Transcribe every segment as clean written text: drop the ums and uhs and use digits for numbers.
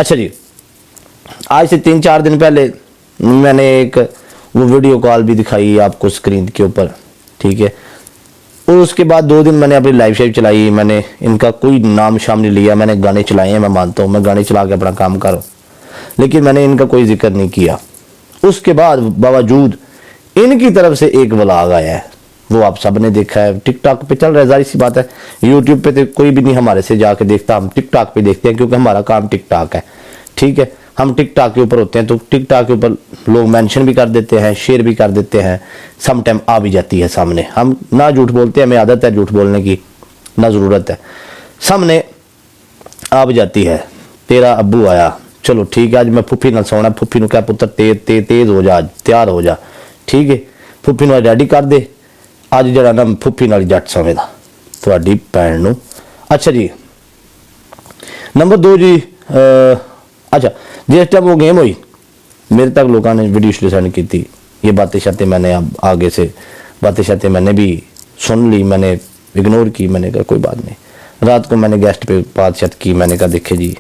अच्छा जी, आज से 3-4 दिन पहले मैंने एक वो वीडियो कॉल भी दिखाई आपको स्क्रीन के ऊपर, ठीक है। और उसके बाद 2 दिन मैंने अपनी लाइव शेयर चलाई, मैंने इनका कोई नाम शाम नहीं लिया, मैंने गाने चलाए हैं, मैं मानता हूँ मैं गाने चला के अपना काम कर रहा हूँ, लेकिन मैंने इनका कोई जिक्र नहीं किया। उसके बाद बावजूद इनकी तरफ से एक व्लॉग आया है, वो आप सब ने देखा है, टिकटॉक पे चल रहा है, जाहिर सी बात है। यूट्यूब पे तो कोई भी नहीं हमारे से जाके देखता, हम टिकटॉक पे देखते हैं क्योंकि हमारा काम टिकटॉक है, ठीक है। हम टिकटॉक के ऊपर होते हैं तो टिकटॉक के ऊपर लोग मेंशन भी कर देते हैं, शेयर भी कर देते हैं, सम टाइम आ भी जाती है सामने। हम ना झूठ बोलते हैं, हमें आदत है झूठ बोलने की, ना ज़रूरत है, सामने आ भी जाती है। तेरा अब्बू आया, चलो ठीक है, आज मैं फुफी नाल सोना, फुफी नूं कह पुत्र तेज हो जा, तैयार हो जा, ठीक है, फुफी नूं रेडी कर दे, अज जरा ना फुफी नाल जट सोवेदा तुहाडी भैन नूं। अच्छा जी, नंबर 2 जी, अच्छा जिस टाइम वो गेम हुई मेरे तक लोगों ने वीडियो सेंड की थी, ये बातें शातें मैंने अब आगे से बातें शातें मैंने भी सुन ली, मैंने इग्नोर की, मैंने कहा कोई बात नहीं। रात को मैंने गेस्ट पे बात शात की, मैंने कहा देखे जी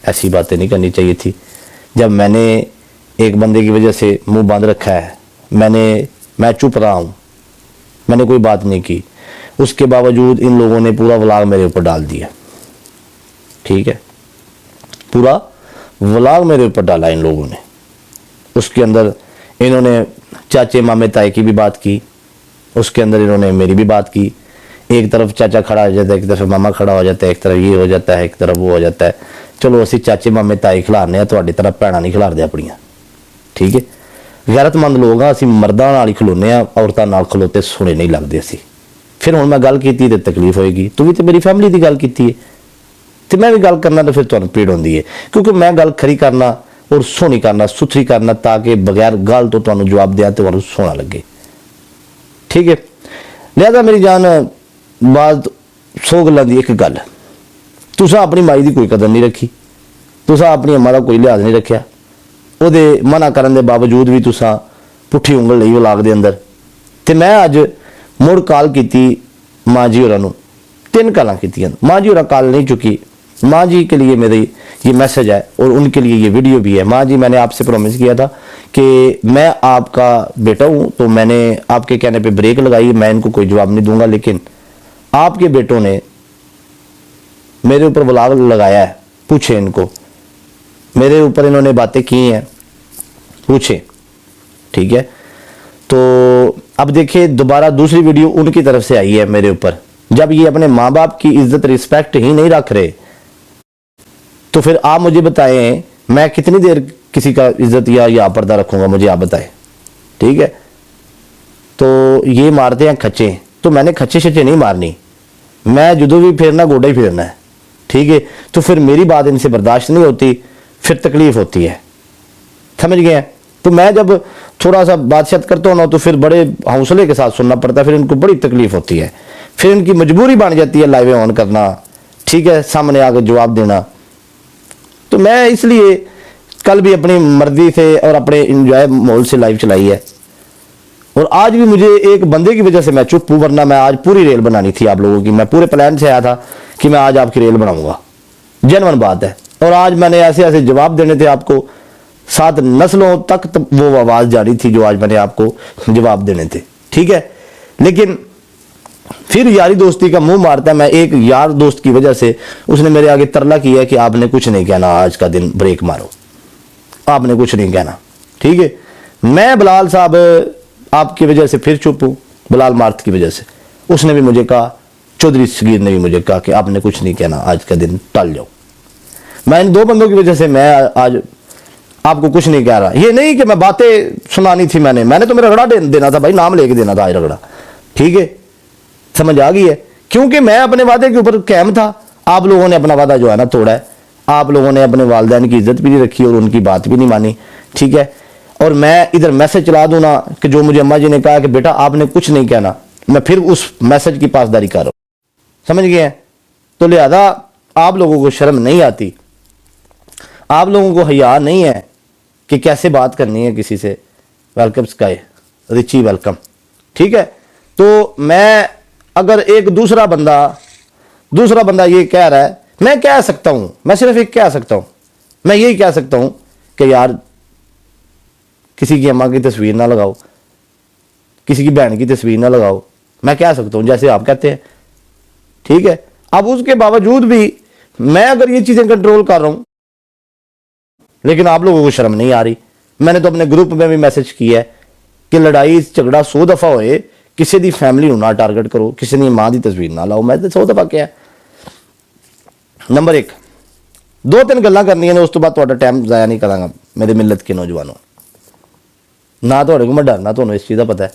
ऐसी बातें नहीं करनी चाहिए थी। जब मैंने एक बंदे की वजह से मुंह बंद रखा है, मैं चुप रहा हूँ, मैंने कोई बात नहीं की, उसके बावजूद इन लोगों ने पूरा व्लॉग मेरे ऊपर डाल दिया, ठीक है, पूरा व्लॉग मेरे ऊपर डाला इन लोगों ने। उसके अंदर इन्होंने चाचे मामे ताए की भी बात की, उसके अंदर इन्होंने मेरी भी बात की। एक तरफ चाचा खड़ा हो जाता है, एक तरफ मामा खड़ा हो जाता है, एक तरफ ये हो जाता है, एक तरफ वो हो जाता है। चलो असी चाचे मामे ताए खिलारने, तुहाडी तरह भैणां नहीं खिलारदे अपणियां, ठीक है। गैरतमंद लोग हाँ, असीं मर्दां नाल ही खलोने आ, औरतां नाल खलोते सोहणे नहीं लगदे असीं। फिर हुण मैं गल कीती ते तकलीफ होएगी, तू भी तो मेरी फैमिली की गल कीती है तो मैं भी गल करना, तो फिर तुहानूं पीड़ होंदी है, क्योंकि मैं गल खरी करना और सोहनी करना, सुथरी करना, ताकि बगैर गल तो तुहानूं जवाब दिया तो तुहानूं सोहना लगे, ठीक है। लिहाजा मेरी जान बात 100 गल्लां दी एक गल, तुसां अपनी माई की कोई कदर नहीं रखी, तुसां अपनी अम्मा का कोई लिहाज नहीं रखिया, ਉਹਦੇ मना करने के बावजूद भी तुसां पुट्ठी उंगल ਲਈ व्लॉग के अंदर। तो मैं अज मुड़ कॉल की माँ जी होरां नूं, 3 कॉलां कीतियां, माँ जी होरां कॉल नहीं चुकी। माँ जी के लिए मेरी ये मैसेज है और उनके लिए ये वीडियो भी है। माँ जी, मैंने आपसे प्रॉमिस किया था कि मैं आपका बेटा हूँ, तो मैंने आपके कहने पे ब्रेक लगाई, मैं इनको कोई जवाब नहीं दूंगा, लेकिन आपके बेटों ने मेरे ऊपर व्लॉग लगाया है, पूछे इनको, मेरे ऊपर इन्होंने बातें की हैं, पूछे, ठीक है। तो अब देखिए दोबारा दूसरी वीडियो उनकी तरफ से आई है मेरे ऊपर। जब ये अपने माँ बाप की इज्जत रिस्पेक्ट ही नहीं रख रहे, तो फिर आप मुझे बताएं मैं कितनी देर किसी का इज्जत या पर्दा रखूंगा, मुझे आप बताएं, ठीक है। तो ये मारते हैं खच्चे, तो मैंने खच्चे शच्चे नहीं मारनी, मैं जदों भी फिरना गोडा ही फिरना है, ठीक है। तो फिर मेरी बात इनसे बर्दाश्त नहीं होती, फिर तकलीफ होती है, समझ गए। तो मैं जब थोड़ा सा बातचीत करता हूँ ना, तो फिर बड़े हौसले के साथ सुनना पड़ता है, फिर इनको बड़ी तकलीफ होती है, फिर इनकी मजबूरी बन जाती है लाइव ऑन करना, ठीक है, सामने आकर जवाब देना। तो मैं इसलिए कल भी अपनी मर्जी से और अपने इंजॉय माहौल से लाइव चलाई है, और आज भी मुझे एक बंदे की वजह से मैं चुप हूँ, वरना मैं आज पूरी रेल बनानी थी आप लोगों की। मैं पूरे प्लान से आया था कि मैं आज आपकी रेल बनाऊंगा, जेन्युइन बात है। और आज मैंने ऐसे ऐसे जवाब देने थे आपको, 7 नस्लों तक तो वो आवाज़ जारी थी जो आज मैंने आपको जवाब देने थे, ठीक है। लेकिन फिर यारी दोस्ती का मुंह मारता है। मैं एक यार दोस्त की वजह से उसने मेरे आगे तरला किया कि आपने कुछ नहीं कहना, आज का दिन ब्रेक मारो, आपने कुछ नहीं कहना, ठीक है। मैं बिलाल साहब आपकी वजह से फिर चुप हूँ, बिलाल मार्थ की वजह से। उसने भी मुझे कहा, चौधरी सगीर ने भी मुझे कहा कि आपने कुछ नहीं कहना, आज का दिन टल जाओ। मैं इन 2 बंदों की वजह से मैं आज आपको कुछ नहीं कह रहा। ये नहीं कि मैं बातें सुनानी थी, मैंने तो मेरा रगड़ा देना था भाई, नाम लेके देना था आज रगड़ा, ठीक है, समझ आ गई है। क्योंकि मैं अपने वादे के ऊपर कायम था, आप लोगों ने अपना वादा जो है ना तोड़ा है, आप लोगों ने अपने वालिदैन की इज्जत भी नहीं रखी और उनकी बात भी नहीं मानी, ठीक है। और मैं इधर मैसेज चला दूँ ना कि जो मुझे अम्मा जी ने कहा कि बेटा आपने कुछ नहीं कहना, मैं फिर उस मैसेज की पासदारी कर रहा हूँ, समझ गए। तो लिहाजा आप लोगों को शर्म नहीं आती, आप लोगों को हया नहीं है कि कैसे बात करनी है किसी से। वेलकम स्काई रिची, वेलकम, ठीक है। तो मैं अगर एक दूसरा बंदा ये कह रहा है, मैं कह सकता हूं, मैं सिर्फ एक कह सकता हूं, मैं यही कह सकता हूं कि यार किसी की अम्मा की तस्वीर ना लगाओ, किसी की बहन की तस्वीर ना लगाओ, मैं कह सकता हूं जैसे आप कहते हैं, ठीक है। अब उसके बावजूद भी मैं अगर ये चीजें कंट्रोल कर रहा हूं, लेकिन आप लोगों को शर्म नहीं आ रही। मैंने तो अपने ग्रुप में भी मैसेज किया है कि लड़ाई झगड़ा 100 दफा होए, किसी की फैमिली ना टारगेट करो, किसी की मां की तस्वीर ना लाओ। मैं तो 100 दफा क्या नंबर 1 2-3 गल्लां करनियां ने, उस तो बाद ਤੁਹਾਡਾ टाइम जाया नहीं करांगा मेरे मिलत के नौजवानों। ना ਤੁਹਾਡੇ को मैं डरना, ਤੁਹਾਨੂੰ इस चीज़ का पता है,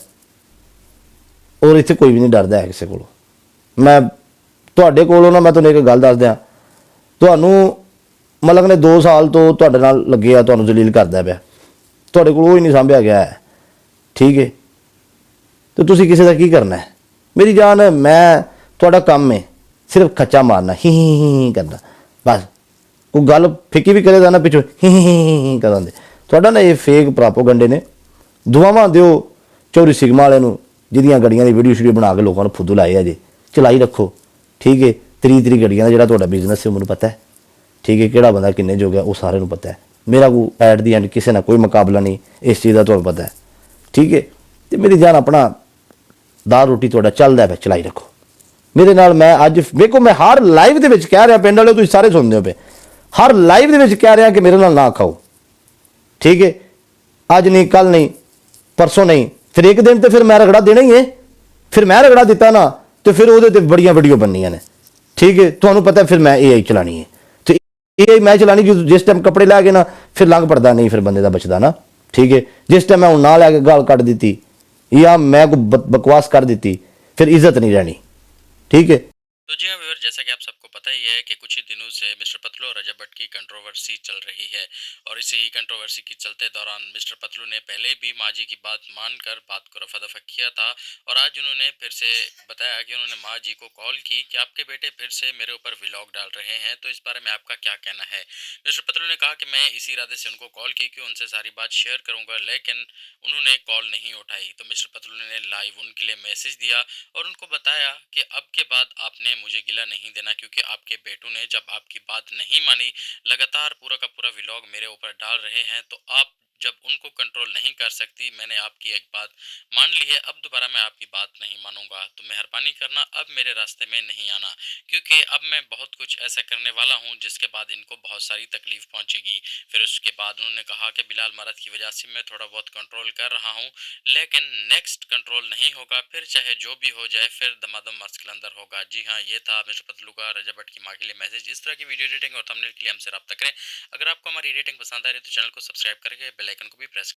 और इतने कोई भी नहीं डरता है किसी को। मैं ਤੁਹਾਡੇ ਕੋਲੋਂ ना, मैं ਤੁਹਾਨੂੰ एक गल दस ਦਿਆਂ, ਤੁਹਾਨੂੰ ਮਤਲਬ ने 2 ਸਾਲ ਤੋਂ ਤੁਹਾਡੇ ਨਾਲ ਲੱਗੇ ਆ, ਤੁਹਾਨੂੰ ਜਲੀਲ ਕਰਦਾ ਪਿਆ, ਤੁਹਾਡੇ ਕੋਲ ਉਹ ਹੀ ਨਹੀਂ ਸਾਂਭਿਆ ਗਿਆ ਹੈ, ठीक है। तो ਤੁਸੀਂ ਕਿਸੇ ਦਾ ਕੀ ਕਰਨਾ ਹੈ? मेरी जान, मैं ਤੁਹਾਡਾ ਕੰਮ है सिर्फ खच्चा मारना, ही करना बस। कोई गल फिक्की भी करेगा ना पिछों ही कर दे। थोड़ा ना ये फेक प्रापोगंडे ने, दुआवां दिओ चौरी सिगमा वाले जिहदियां गड्डियां दी वीडियो शीडियो बना के लोगों को फुद्दू लाए अजे, चलाई रखो, ठीक है। 30 गड्डियां का जिहड़ा बिजनेस है मैनूं पता है, ठीक है। किहड़ा बंदा किन्ने जो गया वो सारे नूं पता है। मेरा कोई एट दी एंड किसी ना कोई मुकाबला नहीं इस चीज़ का, तुहानूं पता है, ठीक है। तो मेरी जान अपना दाल रोटी तुहाडा चलदा है, चलाई रखो मेरे नाल। मैं अज देखो, मैं हर लाइव दे विच कह रहा, पिंड वाले तुसीं सारे सुनदे हो पे, हर लाइव दे विच कह रहा कि मेरे नाल ना खाओ, ठीक है। अज नहीं, कल नहीं, परसों नहीं, फिर एक दिन तो फिर मैं रगड़ा देना ही है। फिर मैं रगड़ा दिता ना तो फिर वो बड़िया वीडियो बननियां ने, ठीक है। तुहानूं पता है फिर मैं AI चलानी है, तो AI मैं चलानी जो जिस टाइम कपड़े लै गए ना, फिर लंघ पड़ता नहीं, फिर बंदे का बचदा ना, ठीक है। जिस टाइम मैं हूँ ना लैके गाल कट दी या मैं कोई बकवास कर दी, फिर इज्जत नहीं रहनी, ठीक है। तो जी हाँ व्यूअर, जैसा कि आप सबको पता ही है कि कुछ ही दिनों से मिस्टर पतलू और रजब भट्ट की कंट्रोवर्सी चल रही है, और इसी ही कंट्रोवर्सी के चलते दौरान मिस्टर पतलू ने पहले भी माँ जी की बात मानकर बात को रफा दफा किया था, और आज उन्होंने फिर से बताया कि उन्होंने माँ जी को कॉल की कि आपके बेटे फिर से मेरे ऊपर व्लॉग डाल रहे हैं, तो इस बारे में आपका क्या कहना है। मिस्टर पतलू ने कहा कि मैं इसी इरादे से उनको कॉल की कि उनसे सारी बात शेयर करूंगा, लेकिन उन्होंने कॉल नहीं उठाई। तो मिस्टर पतलू ने लाइव उनके लिए मैसेज दिया और उनको बताया कि अब के बाद आपने मुझे गिला नहीं देना, क्योंकि आपके बेटों ने जब आपकी बात नहीं मानी, लगातार पूरा का पूरा व्लॉग मेरे ऊपर डाल रहे हैं, तो आप जब उनको कंट्रोल नहीं कर सकती, मैंने आपकी एक बात मान ली है, अब दोबारा मैं आपकी बात नहीं मानूंगा, तो मेहरबानी करना अब मेरे रास्ते में नहीं आना, क्योंकि अब मैं बहुत कुछ ऐसा करने वाला हूं जिसके बाद इनको बहुत सारी तकलीफ पहुंचेगी। फिर उसके बाद उन्होंने कहा कि बिलाल मरद की वजह से मैं थोड़ा बहुत कंट्रोल कर रहा हूं, लेकिन नेक्स्ट कंट्रोल नहीं होगा, फिर चाहे जो भी हो जाए, फिर दमादम मस्त कलंदर होगा। जी हाँ, ये था मिस्टर पतलू का रजब भट्ट की माँ के लिए मैसेज। इस तरह की वीडियो एडिटिंग और थंबनेल के लिए हमसे रब्ता करें। अगर आपको हमारी एडिटिंग पसंद आ रही है तो चैनल को सब्सक्राइब करके बेल आइकन को भी प्रेस